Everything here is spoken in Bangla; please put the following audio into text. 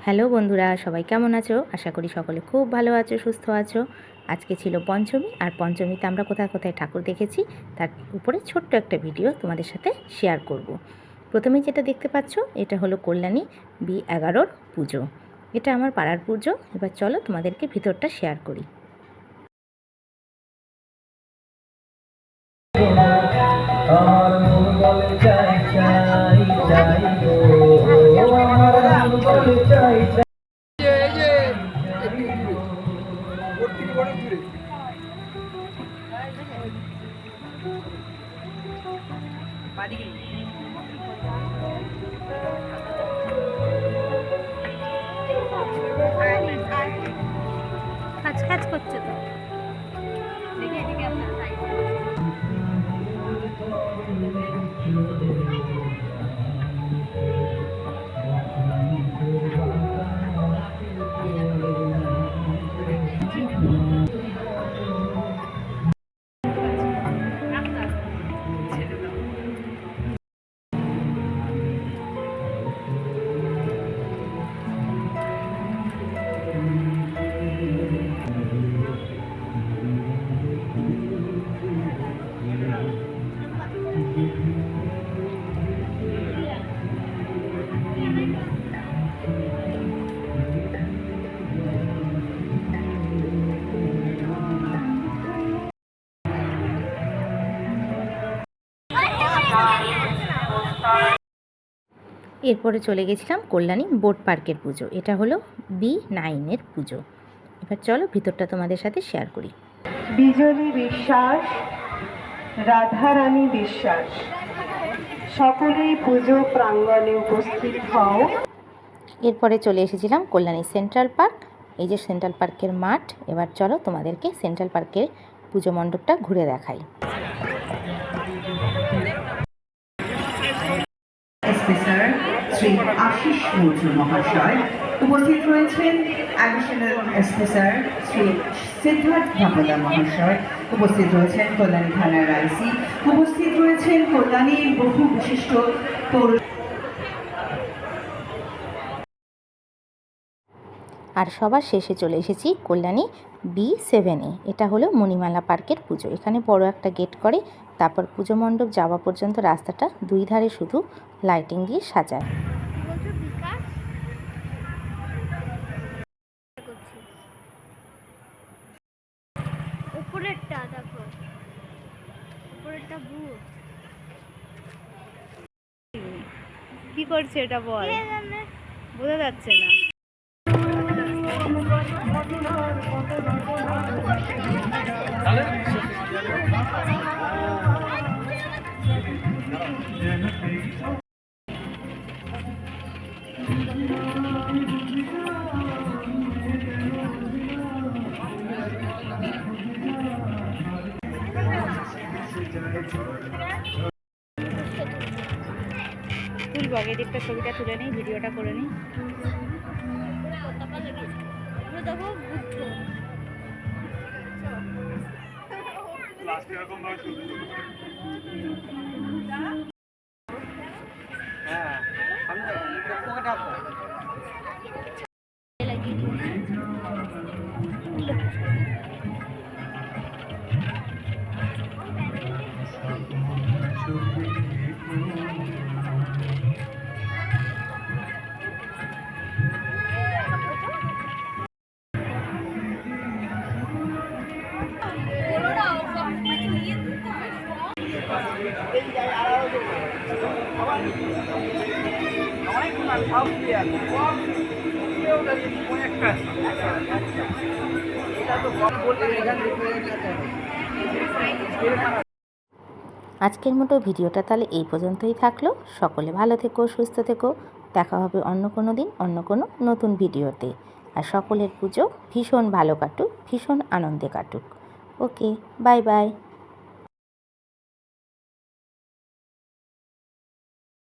হ্যালো বন্ধুরা, সবাই কেমন আছো? আশা করি সকলে খুব ভালো আছো, সুস্থ আছো। আজকে ছিল পঞ্চমী, আর পঞ্চমীতে আমরা কোথায় কোথায় ঠাকুর দেখেছি তার উপরে ছোট্ট একটা ভিডিও তোমাদের সাথে শেয়ার করব। প্রথমে যেটা দেখতে পাচ্ছ এটা হলো কল্যাণী B11 পুজো। এটা আমার পাড়ার পুজো। এবার চলো তোমাদেরকে ভিতরটা শেয়ার করি। আমার মন বলে চাই চাই চাই গো, আমার মন বলে চাই চাই। কাজ কাজ করছে তো দেখে এদিকে আপনার সাইড। এরপরে চলে গেছিলাম কল্যাণী বোট পার্কের পুজো। এটা হলো B9 পুজো। এবার চলো ভিতরটা তোমাদের সাথে শেয়ার করি। বিজলী বিশ্বাস, রাধারানী বিশ্বাস, সকলেই পুজো প্রাঙ্গণে উপস্থিত হও। এরপরে চলে এসেছিলাম কল্যাণী সেন্ট্রাল পার্ক। এই যে সেন্ট্রাল পার্কের মাঠ। এবার চলো তোমাদেরকে সেন্ট্রাল পার্কের পুজো মণ্ডপটা ঘুরে দেখাই। স্পিকার শ্রী আশিস মৌর্য মহাশয় উপস্থিত রয়েছেন, অ্যাডিশনাল স্পিকার শ্রী সিদ্ধার্থ ভাপদা মহাশয় উপস্থিত রয়েছেন, কল্যাণী থানার আইসি উপস্থিত রয়েছেন, কল্যাণীর বহু বিশিষ্ট পৌর। আর সবার শেষে চলে এসেছি কল্যাণী B7। এটা হলো মণিমালা পার্কের পুজো। এখানে বড় একটা গেট করে, তারপর পুজো মণ্ডপ যাওয়া পর্যন্ত রাস্তাটা দুই ধারে শুধু লাইটিং দিয়ে সাজায়। উপরেরটা দেখো, উপরেরটা ভূত। কি করছে এটা বল, বোঝা যাচ্ছে না। তুলব আগে দিকটা, ছবিটা তুলে নিই, ভিডিওটা করে নিই। আজকের মতো ভিডিওটা তাহলে এই পর্যন্তই থাকলো। সকলে ভালো থেকো, সুস্থ থেকো। দেখা হবে অন্য কোনো দিন, অন্য কোনো নতুন ভিডিওতে। আর সকলের পুজো ভীষণ ভালো কাটুক, ভীষণ আনন্দে কাটুক। ওকে, বাই বাই।